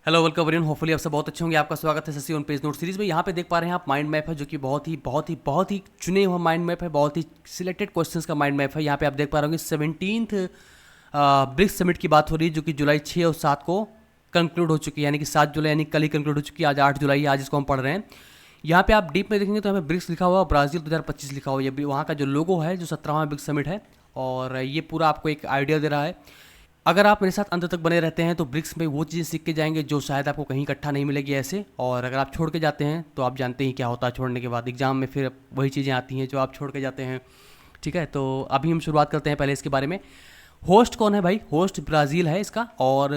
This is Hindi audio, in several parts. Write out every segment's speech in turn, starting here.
हेलो वेलकम एवरीवन, होपफुली आप सब बहुत अच्छे होंगे। आपका स्वागत है Shashi on page note series में। यहाँ पे देख पा रहे हैं आप माइंड मैप है, जो कि बहुत ही चुने हुआ माइंड मैप है, बहुत ही सिलेक्टेड क्वेश्चंस का माइंड मैप है। यहाँ पे आप देख पा रहे होंगे 17th ब्रिक्स समिट की बात हो रही है, जो कि जुलाई 6 और 7 को कंक्लूड हो चुकी है, यानी कि 7 जुलाई यानी कल ही कंक्लूड हो चुकी है। आज 8 जुलाई है, आज इसको हम पढ़ रहे हैं। यहाँ पे आप डीप में देखेंगे तो हमें ब्रिक्स लिखा हुआ, ब्राज़ील 2025 लिखा हुआ। ये वहाँ का जो लोगो है, जो 17वां ब्रिक्स समिट है, और ये पूरा आपको एक आइडिया दे रहा है। अगर आप मेरे साथ अंत तक बने रहते हैं तो ब्रिक्स में वो चीज़ें सीख के जाएंगे जो शायद आपको कहीं इकट्ठा नहीं मिलेगी ऐसे। और अगर आप छोड़ के जाते हैं तो आप जानते ही क्या होता है छोड़ने के बाद, एग्जाम में फिर वही चीज़ें आती हैं जो आप छोड़ के जाते हैं। ठीक है, तो अभी हम शुरुआत करते हैं पहले इसके बारे में। होस्ट कौन है भाई? होस्ट ब्राज़ील है इसका। और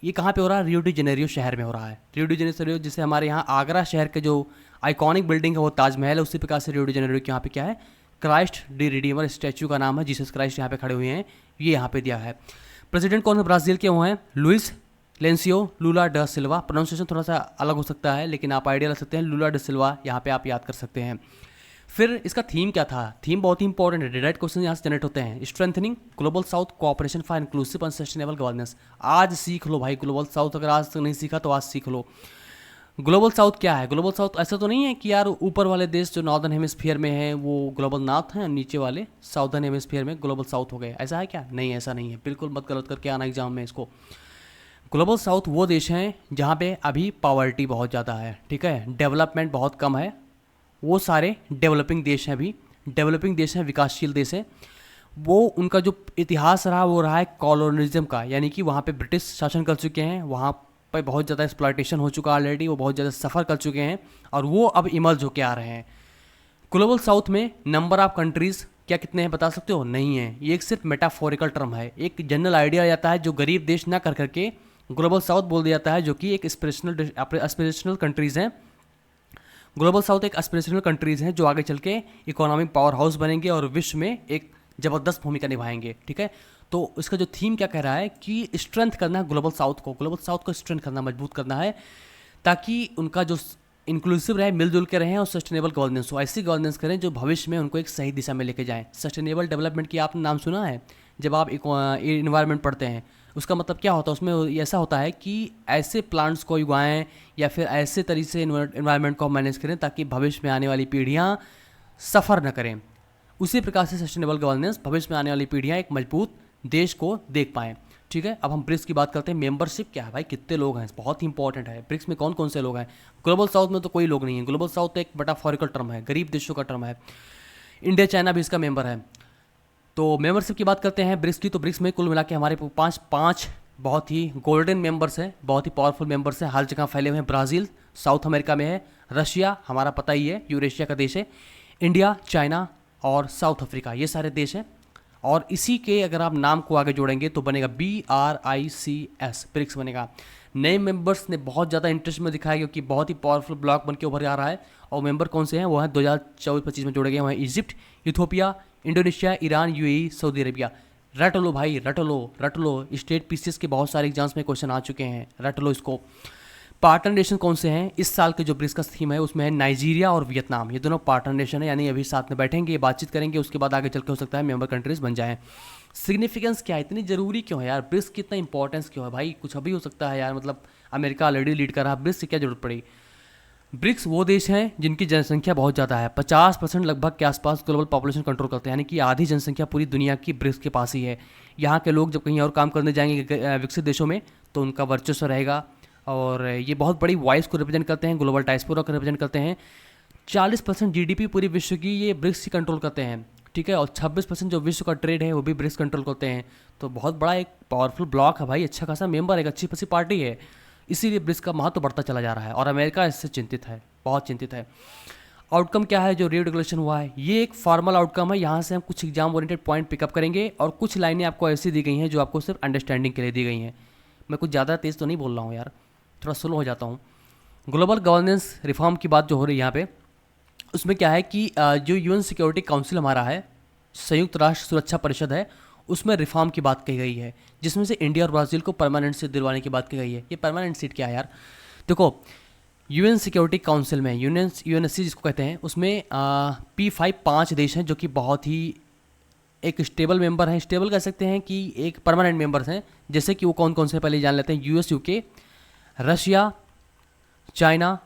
ये कहाँ पे हो रहा है? रियो डी जेनेरियो शहर में हो रहा है। रियो डी जेनेरियो, जिसे हमारे यहाँ आगरा शहर के जो आइकॉनिक बिल्डिंग है वो ताजमहल है, उसी प्रकार से रियो डी जेनेरियो के यहाँ पे क्या है, क्राइस्ट डी रिडीमर स्टैचू का नाम है, जीसस क्राइस्ट यहाँ पे खड़े हुए हैं, ये यहाँ पे दिया है। प्रेसिडेंट कौन है ब्राज़ील के? वो हैं लुइस लेंसियो लूला ड सिल्वा। प्रोनाउंसिएशन थोड़ा सा अलग हो सकता है, लेकिन आप आइडिया लग सकते हैं, लूला ड सिल्वा यहाँ पे आप याद कर सकते हैं। फिर इसका थीम क्या था? थीम बहुत ही इंपॉर्टेंट है, डायरेक्ट क्वेश्चन यहाँ से जनरेट होते हैं। Strengthening global south cooperation for inclusive and sustainable governance. आज सीख लो भाई ग्लोबल साउथ, अगर आज तक नहीं सीखा तो आज सीख लो। ग्लोबल साउथ क्या है? ग्लोबल साउथ ऐसा तो नहीं है कि यार ऊपर वाले देश जो नॉर्दर्न हेमिस्फीयर में है वो ग्लोबल नॉर्थ है, नीचे वाले साउदर्न हेमिस्फीयर में ग्लोबल साउथ हो गए, ऐसा है क्या? नहीं, ऐसा नहीं है, बिल्कुल मत गलत करके आना एग्जाम में इसको। ग्लोबल साउथ वो देश हैं जहाँ पे अभी पॉवर्टी बहुत ज़्यादा है, ठीक है, डेवलपमेंट बहुत कम है। वो सारे डेवलपिंग देश हैं, अभी डेवलपिंग देश हैं, विकासशील देश हैं। वो उनका जो इतिहास रहा वो रहा है कॉलोनिज्म का, यानी कि वहाँ पे ब्रिटिश शासन कर चुके हैं, वहाँ पे बहुत ज़्यादा एक्सप्लॉयटेशन हो चुका है ऑलरेडी, वो बहुत ज़्यादा सफ़र कर चुके हैं और वो अब इमर्ज होके आ रहे हैं। ग्लोबल साउथ में नंबर ऑफ कंट्रीज़ क्या कितने हैं बता सकते हो? नहीं है, ये एक सिर्फ मेटाफोरिकल टर्म है, एक जनरल आइडिया आ जाता है जो गरीब देश ना कर करके ग्लोबल साउथ बोल दिया जाता है, जो कि एक एस्पिरेशनल कंट्रीज़ हैं। ग्लोबल साउथ एक एस्पिरेशनल कंट्रीज़ हैं जो आगे चल के इकोनॉमिक पावर हाउस बनेंगे और विश्व में एक ज़बरदस्त भूमिका निभाएंगे, ठीक है। तो इसका जो थीम क्या कह रहा है कि स्ट्रेंथ करना है ग्लोबल साउथ को, ग्लोबल साउथ को स्ट्रेंथ करना, मजबूत करना है, ताकि उनका जो इंक्लूसिव रहे, मिलजुल के रहें और सस्टेनेबल गवर्नेंस हो, ऐसी गवर्नेंस करें जो भविष्य में उनको एक सही दिशा में लेके जाएं। सस्टेनेबल डेवलपमेंट की आपने नाम सुना है? जब आप इन्वायरमेंट पढ़ते हैं उसका मतलब क्या होता है? उसमें ऐसा होता है कि ऐसे प्लांट्स को उगाएं या फिर ऐसे तरीके से इन्वायरमेंट को मैनेज करें ताकि भविष्य में आने वाली पीढ़ियाँ सफ़र न करें। उसी प्रकार से सस्टेनेबल गवर्नेंस, भविष्य में आने वाली पीढ़ियाँ एक मजबूत देश को देख पाएँ, ठीक है। अब हम ब्रिक्स की बात करते हैं। मेंबरशिप क्या है भाई, कितने लोग हैं, बहुत ही इंपॉर्टेंट है। ब्रिक्स में कौन कौन से लोग हैं? ग्लोबल साउथ में तो कोई लोग नहीं है, ग्लोबल साउथ एक मेटाफोरिकल टर्म है, गरीब देशों का टर्म है। इंडिया चाइना भी इसका मेंबर है। तो मेंबरशिप की बात करते हैं ब्रिक्स की, तो ब्रिक्स में कुल मिला के हमारे पाँच पाँच बहुत ही गोल्डन मेंबर्स हैं, बहुत ही पावरफुल मेंबर्स हैं, हर जगह फैले हुए हैं। ब्राज़ील साउथ अमेरिका में है, रशिया हमारा पता ही है यूरेशिया का देश है, इंडिया, चाइना और साउथ अफ्रीका, ये सारे देश हैं। और इसी के अगर आप नाम को आगे जोड़ेंगे तो बनेगा BRICS, ब्रिक्स बनेगा। नए मेंबर्स ने बहुत ज़्यादा इंटरेस्ट में दिखाया क्योंकि बहुत ही पावरफुल ब्लॉक बन के उभर आ रहा है। और मेंबर कौन से हैं? वो हैं 2024-25 में जोड़े गए, वहाँ Egypt, Ethiopia, Indonesia, Iran, UAE, Saudi Arabia. रट लो भाई, रट लो रट लो, स्टेट पीसीएस के बहुत सारे एग्जाम्स में क्वेश्चन आ चुके हैं, रट लो इसको। पार्टनर नेशन कौन से हैं? इस साल के जो ब्रिक्स का थीम है उसमें है नाइजीरिया और वियतनाम, ये दोनों पार्टनर नेशन है, यानी अभी साथ में बैठेंगे, बातचीत करेंगे, उसके बाद आगे चल के हो सकता है मेंबर कंट्रीज बन जाएं। सिग्निफिकेंस क्या है, इतनी जरूरी क्यों है यार ब्रिक्स की, इतना इंपॉर्टेंस क्यों है भाई? कुछ अभी हो सकता है यार, मतलब अमेरिका ऑलरेडी लीड कर रहा है, ब्रिक्स की क्या जरूरत पड़ी? ब्रिक्स वो देश हैं जिनकी जनसंख्या बहुत ज़्यादा है, 50% लगभग के आसपास ग्लोबल पॉपुलेशन कंट्रोल करते हैं, यानी कि आधी जनसंख्या पूरी दुनिया की ब्रिक्स के पास ही है। यहाँ के लोग जब कहीं और काम करने जाएंगे विकसित देशों में तो उनका वर्चस्व रहेगा। और ये बहुत बड़ी वॉइस को रिप्रेजेंट करते हैं, ग्लोबल डायस्पोरा को रिप्रेजेंट करते हैं। 40% GDP पूरी विश्व की ये ब्रिक्स ही कंट्रोल करते हैं, ठीक है। और 26% जो विश्व का ट्रेड है वो भी ब्रिक्स कंट्रोल करते हैं। तो बहुत बड़ा एक पावरफुल ब्लॉक है भाई, अच्छा खासा मेंबर है, एक अच्छी खासी पार्टी है, इसीलिए ब्रिक्स का महत्व बढ़ता चला जा रहा है और अमेरिका इससे चिंतित है, बहुत चिंतित है। आउटकम क्या है जो रीरेगुलेशन हुआ है? ये एक फॉर्मल आउटकम है, यहाँ से हम कुछ एग्जाम ओरिएंटेड पॉइंट पिकअप करेंगे और कुछ लाइनें आपको ऐसी दी गई हैं जो आपको सिर्फ अंडरस्टैंडिंग के लिए दी गई हैं। मैं कुछ ज़्यादा तेज़ तो नहीं बोल रहा हूँ यार, थोड़ा स्लो हो जाता हूँ। ग्लोबल गवर्नेंस रिफॉर्म की बात जो हो रही है यहाँ पे, उसमें क्या है कि जो UN सिक्योरिटी काउंसिल हमारा है, संयुक्त राष्ट्र सुरक्षा परिषद है, उसमें रिफॉर्म की बात कही गई है, जिसमें से इंडिया और ब्राज़ील को परमानेंट सीट दिलवाने की बात कही गई है। ये परमानेंट सीट क्या है यार? देखो, UN सिक्योरिटी काउंसिल में UNSC जिसको कहते हैं, उसमें P5 5 देश हैं जो कि बहुत ही एक स्टेबल मेंबर हैं, स्टेबल कह सकते हैं कि एक परमानेंट मेंबर्स हैं। जैसे कि वो कौन कौन से पहले जान लेते हैं। US, UK, Russia, China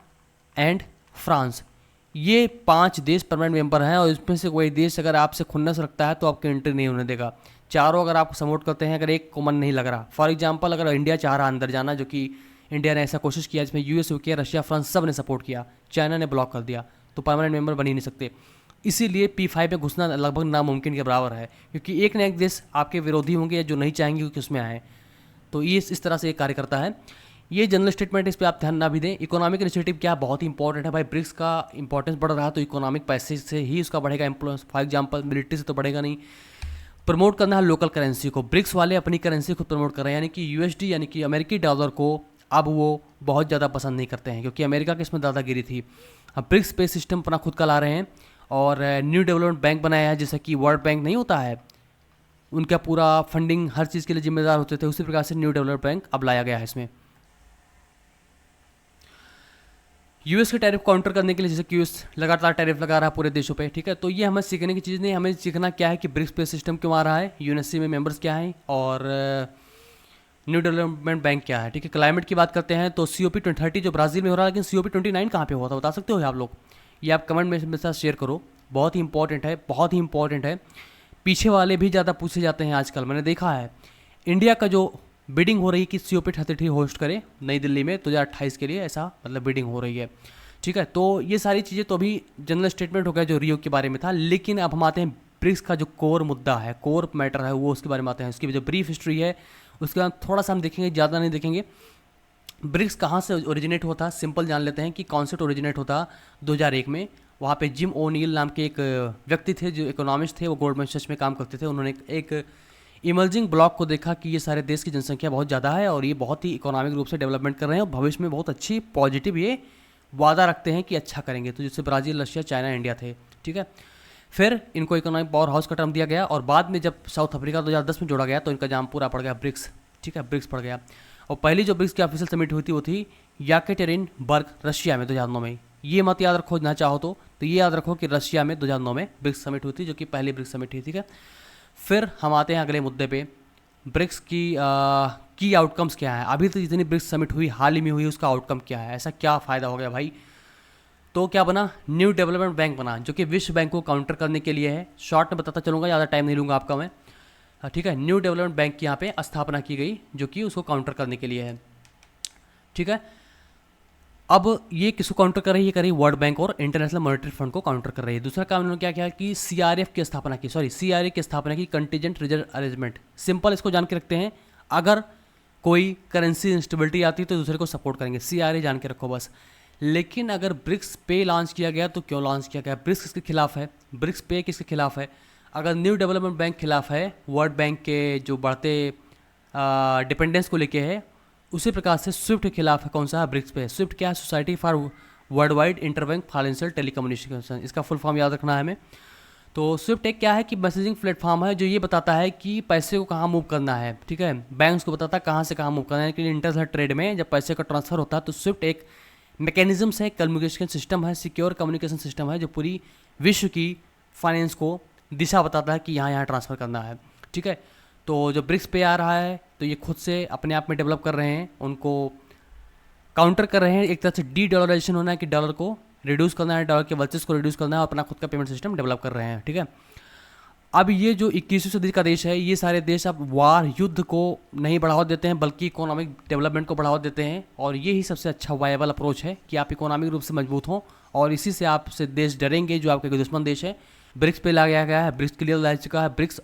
and France. ये 5 देश परमानेंट मेंबर हैं और इसमें से कोई देश अगर आपसे खुन्नस रखता है तो आपकी एंट्री नहीं होने देगा। चारों अगर आपको सपोर्ट करते हैं, अगर एक कॉमन नहीं लग रहा, फॉर एग्जांपल अगर इंडिया चाह रहा अंदर जाना, जो कि इंडिया ने ऐसा कोशिश किया जिसमें यूएस, यूके, रशिया, फ्रांस सब ने सपोर्ट किया, चाइना ने ब्लॉक कर दिया, तो परमानेंट मेंबर बन ही नहीं सकते। इसीलिए P5 में घुसना लगभग नामुमकिन के बराबर है, क्योंकि एक न एक देश आपके विरोधी होंगे जो नहीं चाहेंगे कि उसमें आए। तो ये इस तरह से एक कार्य करता है। ये जनरल स्टेटमेंट, इस पर आप ध्यान ना भी दें। इकोनॉमिक इनिशिएटिव क्या बहुत ही इंपॉर्टेंट है भाई, ब्रिक्स का इंपॉर्टेंस बढ़ रहा है तो इकोनॉमिक पैसे से ही उसका बढ़ेगा इन्फ्लुएंस, फॉर एग्जांपल मिलिट्री से तो बढ़ेगा नहीं। प्रमोट करना है लोकल करेंसी को, ब्रिक्स वाले अपनी करेंसी को प्रमोट कर रहे हैं, यानी कि यूएसडी यानी कि अमेरिकी डॉलर को अब वो बहुत ज़्यादा पसंद नहीं करते हैं, क्योंकि अमेरिका की इसमें दादागिरी थी। अब ब्रिक्स पे सिस्टम अपना खुद का ला रहे हैं और न्यू डेवलपमेंट बैंक बनाया है, जैसा कि वर्ल्ड बैंक नहीं होता है, उनका पूरा फंडिंग हर चीज़ के लिए जिम्मेदार होते थे, उसी प्रकार से न्यू डेवलपमेंट बैंक अब लाया गया है इसमें। यूएस के टैरिफ काउंटर करने के लिए, जैसे कि यूएस लगातार टैरिफ लगा रहा है पूरे देशों पे, ठीक है, तो ये हमें सीखने की चीज़ नहीं, हमें सीखना क्या है कि ब्रिक्स पे सिस्टम क्यों आ रहा है, यूएनएससी में मेंबर्स क्या हैं और न्यू डेवलपमेंट बैंक क्या है, ठीक है। क्लाइमेट की बात करते हैं तो COP 2030 जो ब्राज़ील में हो रहा है, लेकिन COP 29 कहाँ पे हुआ था बता सकते हो आप लोग? ये आप कमेंट में मेरे साथ शेयर करो, बहुत ही इंपॉर्टेंट है, बहुत ही इंपॉर्टेंट है। पीछे वाले भी ज़्यादा पूछे जाते हैं आजकल, मैंने देखा है। इंडिया का जो बिडिंग हो रही है कि COP 33 होस्ट करे नई दिल्ली में 2028 के लिए, ऐसा मतलब बिडिंग हो रही है, ठीक है। तो ये सारी चीज़ें तो अभी जनरल स्टेटमेंट हो गया जो रियो के बारे में था, लेकिन अब हम आते हैं ब्रिक्स का जो कोर मुद्दा है, कोर मैटर है, वो उसके बारे में आते हैं। उसकी जो ब्रीफ हिस्ट्री है उसके बाद थोड़ा सा हम देखेंगे, ज़्यादा नहीं देखेंगे। ब्रिक्स कहाँ से ओरिजिनेट होता, सिंपल जान लेते हैं कि कॉन्सेप्ट ओरिजिनेट होता 2001 में। वहाँ पे जिम ओनील नाम के एक व्यक्ति थे जो इकोनॉमिस्ट थे, वो गोल्डमैन सैक्स में काम करते थे। उन्होंने एक इमर्जिंग ब्लॉक को देखा कि ये सारे देश की जनसंख्या बहुत ज़्यादा है और ये बहुत ही इकोनॉमिक रूप से डेवलपमेंट कर रहे हैं और भविष्य में बहुत अच्छी पॉजिटिव ये वादा रखते हैं कि अच्छा करेंगे। तो जैसे ब्राज़ील, रशिया, चाइना, इंडिया थे, ठीक है। फिर इनको इकोनॉमिक पावर हाउस का टर्म दिया गया और बाद में जब साउथ अफ्रीका 2010 में जोड़ा गया तो इनका नाम पूरा पड़ गया ब्रिक्स, ठीक है, ब्रिक्स पड़ गया। और पहली जो ब्रिक्स की ऑफिशियल समिट हुई थी वो थी याकेटेरिनबर्ग, रशिया में 2009 में। ये मत याद रखो ना चाहो तो ये याद रखो कि रशिया में 2009 में ब्रिक्स समिट हुई थी, जो कि पहली ब्रिक्स समिट थी, ठीक है। फिर हम आते हैं अगले मुद्दे पे, ब्रिक्स की आउटकम्स क्या है। अभी तो जितनी ब्रिक्स समिट हुई हाल ही में हुई, उसका आउटकम क्या है, ऐसा क्या फ़ायदा हो गया भाई? तो क्या बना, न्यू डेवलपमेंट बैंक बना, जो कि विश्व बैंक को काउंटर करने के लिए है। शॉर्ट में बताता चलूँगा, ज़्यादा टाइम नहीं लूँगा आपका मैं, ठीक है। न्यू डेवलपमेंट बैंक की यहाँ पे स्थापना की गई जो कि उसको काउंटर करने के लिए है, ठीक है। अब ये किसको काउंटर कर रही है? कर रही है वर्ल्ड बैंक और इंटरनेशनल मॉनेटरी फंड को काउंटर कर रही है। दूसरा काम उन्होंने क्या किया कि CRF की स्थापना की, CRA की स्थापना की, कंटीजेंट रिजर्व अरेंजमेंट। सिंपल इसको जान के रखते हैं, अगर कोई करेंसी इंस्टेबिलिटी आती है तो दूसरे को सपोर्ट करेंगे, CRA जान के रखो बस। लेकिन अगर ब्रिक्स पे लॉन्च किया गया तो क्यों लॉन्च किया गया? ब्रिक्स किसके खिलाफ है? ब्रिक्स पे किसके खिलाफ है? अगर न्यू डेवलपमेंट बैंक खिलाफ है वर्ल्ड बैंक के जो बढ़ते डिपेंडेंस को लेके है, उसी प्रकार से स्विफ्ट के खिलाफ है। कौन सा है? ब्रिक्स पे। स्विफ्ट क्या है? Society for world wide interbank financial telecommunication, इसका फुल फॉर्म याद रखना है हमें। तो स्विफ्ट एक क्या है कि मैसेजिंग प्लेटफॉर्म है जो ये बताता है कि पैसे को कहाँ मूव करना है, ठीक है। बैंक्स को बताता है कहाँ से कहाँ मूव करना है, लेकिन इंटरनेशनल ट्रेड में जब पैसे का ट्रांसफर होता है तो स्विफ्ट एक मैकेनिज्म है, कम्युनिकेशन सिस्टम है, सिक्योर कम्युनिकेशन सिस्टम है, जो पूरी विश्व की फाइनेंस को दिशा बताता है कि यहाँ यहाँ ट्रांसफ़र करना है, ठीक है। तो जो ब्रिक्स पे आ रहा है तो ये खुद से अपने आप में डेवलप कर रहे हैं, उनको काउंटर कर रहे हैं। एक तरह से डी डॉलराइजेशन होना है कि डॉलर को रिड्यूस करना है, डॉलर के वर्चेस को रिड्यूस करना है और अपना खुद का पेमेंट सिस्टम डेवलप कर रहे हैं, ठीक है। अब ये जो 21वीं सदी का देश है, ये सारे देश अब वार युद्ध को नहीं बढ़ावा देते हैं बल्कि इकोनॉमिक डेवलपमेंट को बढ़ावा देते हैं, और ये ही सबसे अच्छा वायबल अप्रोच है कि आप इकोनॉमिक रूप से मजबूत हों और इसी से आपसे देश डरेंगे जो आपके दुश्मन देश है। ब्रिक्स पे लाया गया है, ब्रिक्स क्लियर ला चुका है, ब्रिक्स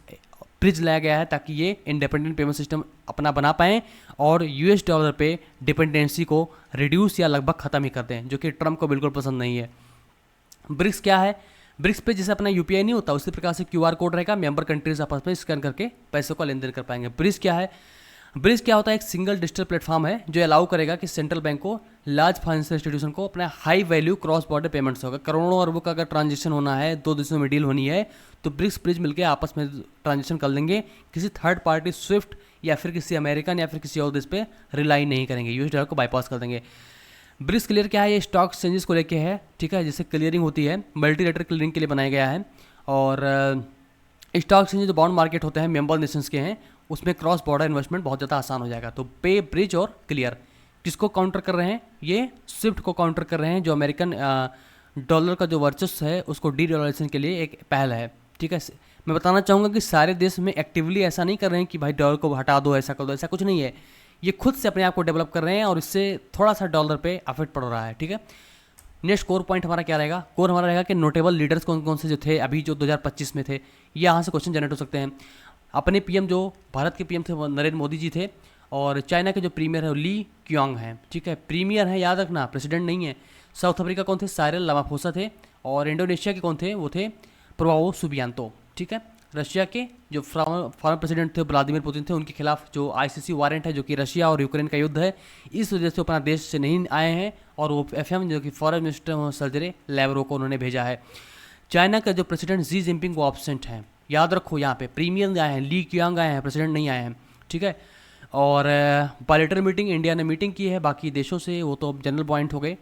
ब्रिज लाया गया है ताकि ये इंडिपेंडेंट पेमेंट सिस्टम अपना बना पाएँ और US डॉलर पे डिपेंडेंसी को रिड्यूस या लगभग ख़त्म ही कर दें, जो कि ट्रम्प को बिल्कुल पसंद नहीं है। ब्रिक्स क्या है? ब्रिक्स पे जैसे अपना UPI नहीं होता उसी प्रकार से QR कोड रहेगा, मेंबर कंट्रीज आपस में स्कैन करके पैसों का लेन देन कर पाएंगे। ब्रिक्स क्या है? ब्रिक्स क्या होता है? एक सिंगल डिजिटल प्लेटफॉर्म है जो अलाउ करेगा कि सेंट्रल बैंक को, लार्ज फाइनेंशियल इंस्टीट्यूशन को अपना high value cross border payments होगा, करोड़ों अरबों का अगर ट्रांजेक्शन होना है, दो देशों में डील होनी है तो ब्रिक्स ब्रिज मिलकर आपस में ट्रांजेक्शन कर लेंगे। किसी थर्ड पार्टी स्विफ्ट या फिर किसी अमेरिकन या फिर किसी और देश पे रिलाई नहीं करेंगे, US डॉलर को बाईपास कर देंगे। ब्रिक्स क्लियर क्या है? ये स्टॉक एक्सचेंजेस को लेके है, ठीक है, जैसे क्लियरिंग होती है, मल्टीलेटरल क्लियरिंग के लिए बनाया गया है। और स्टॉक एक्सचेंज जो बॉन्ड मार्केट होते हैं मेंबर नेशंस के हैं, उसमें क्रॉस बॉर्डर इन्वेस्टमेंट बहुत ज़्यादा आसान हो जाएगा। तो पे, ब्रिज और क्लियर, किसको काउंटर कर रहे हैं? ये स्विफ्ट को काउंटर कर रहे हैं, जो अमेरिकन डॉलर का जो वर्चस्व है उसको डी डॉलराइजेशन के लिए एक पहल है। ठीक है, मैं बताना चाहूँगा कि सारे देश में एक्टिवली ऐसा नहीं कर रहे हैं कि भाई डॉलर को हटा दो, ऐसा कर दो, ऐसा कुछ नहीं है। ये खुद से अपने आप को डेवलप कर रहे हैं और इससे थोड़ा सा डॉलर पे अफेक्ट पड़ रहा है। ठीक है, नेक्स्ट कोर पॉइंट हमारा क्या रहेगा? कोर हमारा रहेगा कि नोटेबल लीडर्स कौन कौन से जो थे अभी जो 2025 में थे, ये यहाँ से क्वेश्चन जनरेट हो सकते हैं। अपने पीएम जो भारत के पीएम थे वो नरेंद्र मोदी जी थे, और चाइना के जो प्रीमियर है वो ली क्योंग हैं। ठीक है, प्रीमियर है, याद रखना, प्रेसिडेंट नहीं है। साउथ अफ्रीका कौन थे? साइरल रामाफोसा थे। और इंडोनेशिया के कौन थे? वो थे प्रभावो सुबियांतो। ठीक है, रशिया के जो फॉर्मर प्रेसिडेंट थे व्लादिमीर पुतिन थे, उनके खिलाफ जो आईसीसी वारंट है, जो कि रशिया और यूक्रेन का युद्ध है, इस वजह से अपना देश से नहीं आए हैं, और वो एफएम जो कि फॉरेन मिनिस्टर सर्जरी लैवरो को उन्होंने भेजा है। चाइना का जो प्रेसिडेंट जी जिनपिंग वो ऑब्सेंट हैं, याद रखो, यहाँ पे प्रीमियर आए हैं, ली क्यांग आए हैं, प्रेसिडेंट नहीं आए हैं। ठीक है, और बायलेटरल मीटिंग इंडिया ने मीटिंग की है बाकी देशों से, वो तो जनरल पॉइंट हो गए।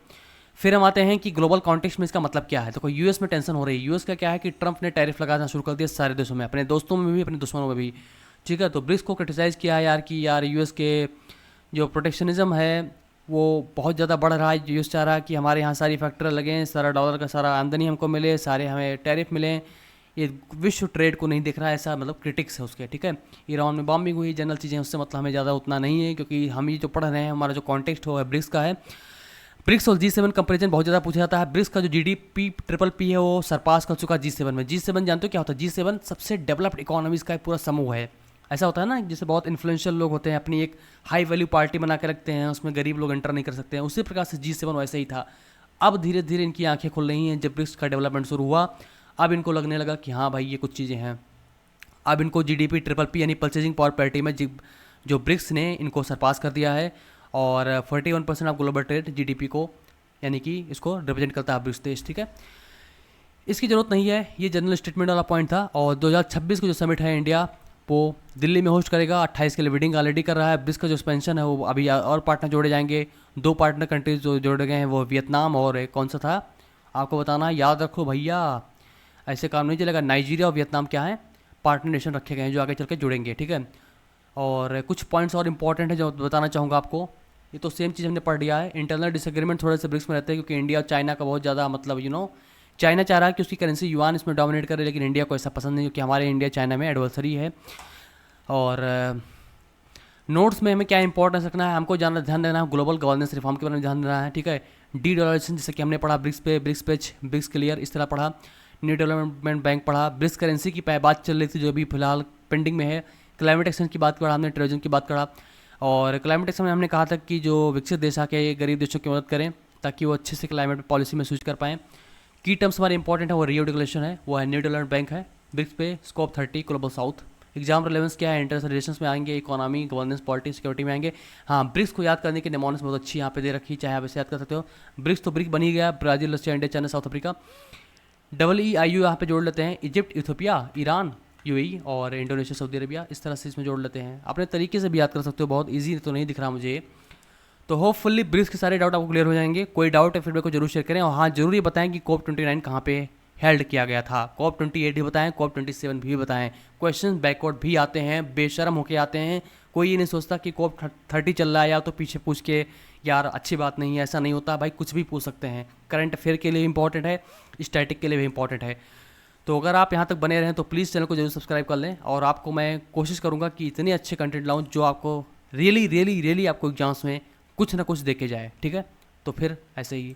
फिर हम आते हैं कि ग्लोबल कॉन्टेक्स्ट में इसका मतलब क्या है। तो कोई यूएस में टेंशन हो रही है। यूएस का क्या है कि ट्रंप ने टैरिफ लगाना शुरू कर दिया सारे देशों में, अपने दोस्तों में भी, अपने दुश्मनों में भी। ठीक है, तो ब्रिक्स को क्रिटिसाइज़ किया है यार कि यार यूएस के जो प्रोटेक्शनिज्म है वो बहुत ज़्यादा बढ़ रहा है। यूएस चाह रहा है कि हमारे यहाँ सारी फैक्ट्री लगें, सारा डॉलर का सारा आमदनी हमको मिले, सारे हमें टैरिफ मिलें, ये विश्व ट्रेड को नहीं दिख रहा है, ऐसा मतलब क्रिटिक्स है उसके। ठीक है, ईरान में बॉम्बिंग हुई, जनरल चीज़ें, उससे मतलब हमें ज़्यादा उतना नहीं है, क्योंकि हम ये जो पढ़ रहे हैं हमारा जो कॉन्टेक्स्ट हो है ब्रिक्स का है। ब्रिक्स और G7 कंपेरिजन बहुत ज़्यादा पूछा जाता है। ब्रिक्स का जो जीडीपी ट्रिपल पी है वो सरपास कर चुका G7 में। G7 जानते हो क्या होता है? G7 सबसे डेवलप्ड इकोनॉमीज़ का एक पूरा समूह है। ऐसा होता है ना, जैसे बहुत इन्फ्लुएंशियल लोग होते हैं, अपनी एक हाई वैल्यू पार्टी बना के रखते हैं, उसमें गरीब लोग एंटर नहीं कर सकते हैं, उसी प्रकार से G7 वैसे ही था। अब धीरे धीरे इनकी आंखें खुल रही हैं जब ब्रिक्स का डेवलपमेंट शुरू हुआ। अब इनको लगने लगा कि हाँ भाई ये कुछ चीज़ें हैं। अब इनको जीडीपी ट्रिपल पी यानी परचेजिंग पावर पैरिटी में जो ब्रिक्स ने इनको सरपास कर दिया है, और 41% ऑफ ग्लोबल ट्रेड जीडीपी को यानी कि इसको रिप्रेजेंट करता है ब्रिक्स देश। ठीक है, इसकी ज़रूरत नहीं है, ये जनरल स्टेटमेंट वाला पॉइंट था। और 2026 को जो समिट है इंडिया वो दिल्ली में होस्ट करेगा। 28 के लिए बिडिंग ऑलरेडी कर रहा है। ब्रिक्स का जो एक्सपेंशन है वो अभी और पार्टनर जोड़े जाएंगे। 2 पार्टनर कंट्रीज जो जोड़े गए हैं वो वियतनाम और एक कौन सा था आपको बताना, याद रखो भैया, ऐसे काम नहीं चलेगा। नाइजीरिया और वियतनाम क्या है? पार्टनर नेशन रखे गए हैं जो आगे चल के जुड़ेंगे। ठीक है, और कुछ पॉइंट्स और इंपॉर्टेंट है जो बताना चाहूँगा आपको। ये तो सेम चीज़ हमने पढ़ लिया है। इंटरनल डिसएग्रीमेंट थोड़े से ब्रिक्स में रहते हैं, क्योंकि इंडिया और चाइना का बहुत ज़्यादा मतलब चाइना चाह रहा है कि उसकी करेंसी युआन इसमें डोमिनेट करे, लेकिन इंडिया को ऐसा पसंद नहीं, क्योंकि हमारे इंडिया चाइना में एडवर्सरी है। और नोट्स में हमें क्या इंपॉर्टेंस रखना है, हमको ध्यान देना है ग्लोबल गवर्नेंस रिफॉर्म के बारे में ध्यान देना है। ठीक है, डी डॉलराइजेशन जैसे कि हमने पढ़ा, ब्रिक्स पे, ब्रिक्स पेज, ब्रिक्स क्लियर, इस तरह पढ़ा। न्यू डेवलपमेंट बैंक पढ़ा। ब्रिक्स करेंसी की बात चल रही थी जो अभी फिलहाल पेंडिंग में है। क्लाइमेट एक्शन की बात करा हमने, टेररिज्म की बात करा। और क्लाइमेट एक्शन में हमने कहा था कि जो विकसित देश आके गरीब देशों की मदद करें ताकि वो अच्छे से क्लाइमेट पॉलिसी में स्विच कर पाएँ। की टर्म्स हमारे इंपॉर्टेंट है, वो रियो डिक्लेरेशन है, वो है न्यू डेवलपमेंट बैंक है। ब्रिक्स पे scope 30 global south. Exam relevance क्या है? इंटरनेशनल रिलेशंस में आएंगे, इकोनॉमी, गवर्नेंस, पॉलिटिक्स, सिक्योरिटी में आएंगे। हाँ, ब्रिक्स को याद करने की निमोनिक्स बहुत अच्छी यहाँ पे दे रखी, चाहे आप इसे याद कर सकते हो। ब्रिक्स तो ब्रिक बनी गया, Brazil, Russia, India, China, south Africa. EEIU यहाँ पे जोड़ लेते हैं, इजिप्ट, इथियोपिया, ईरान, UAE और इंडोनेशिया, सऊदी अरबिया, इस तरह से इसमें जोड़ लेते हैं। अपने तरीके से भी याद कर सकते हो, बहुत ईजी तो नहीं दिख रहा मुझे। तो होपफुली ब्रिक्स के सारे डाउट आपको क्लियर हो जाएंगे। कोई डाउट है फीडबैक को जरूर शेयर करें, और हाँ जरूर ये बताएं कि COP 29 कहाँ पे हेल्ड किया गया था। COP 28 भी बताएं, COP 27 भी बताएं। क्वेश्चन बैकवर्ड भी आते हैं, बेशरम होके आते हैं। कोई ये नहीं सोचता कि COP 30 चल रहा है या तो पीछे पूछ के यार अच्छी बात नहीं है, ऐसा नहीं होता भाई, कुछ भी पूछ सकते हैं। करंट अफेयर के लिए इंपॉर्टेंट है, स्टैटिक के लिए भी इंपॉर्टेंट है। तो अगर आप यहाँ तक बने रहें तो प्लीज़ चैनल को जरूर सब्सक्राइब कर लें, और आपको मैं कोशिश करूँगा कि इतने अच्छे कंटेंट लाऊं जो आपको रियली आपको एग्जाम्स में कुछ ना कुछ देके जाए। ठीक है, तो फिर ऐसे ही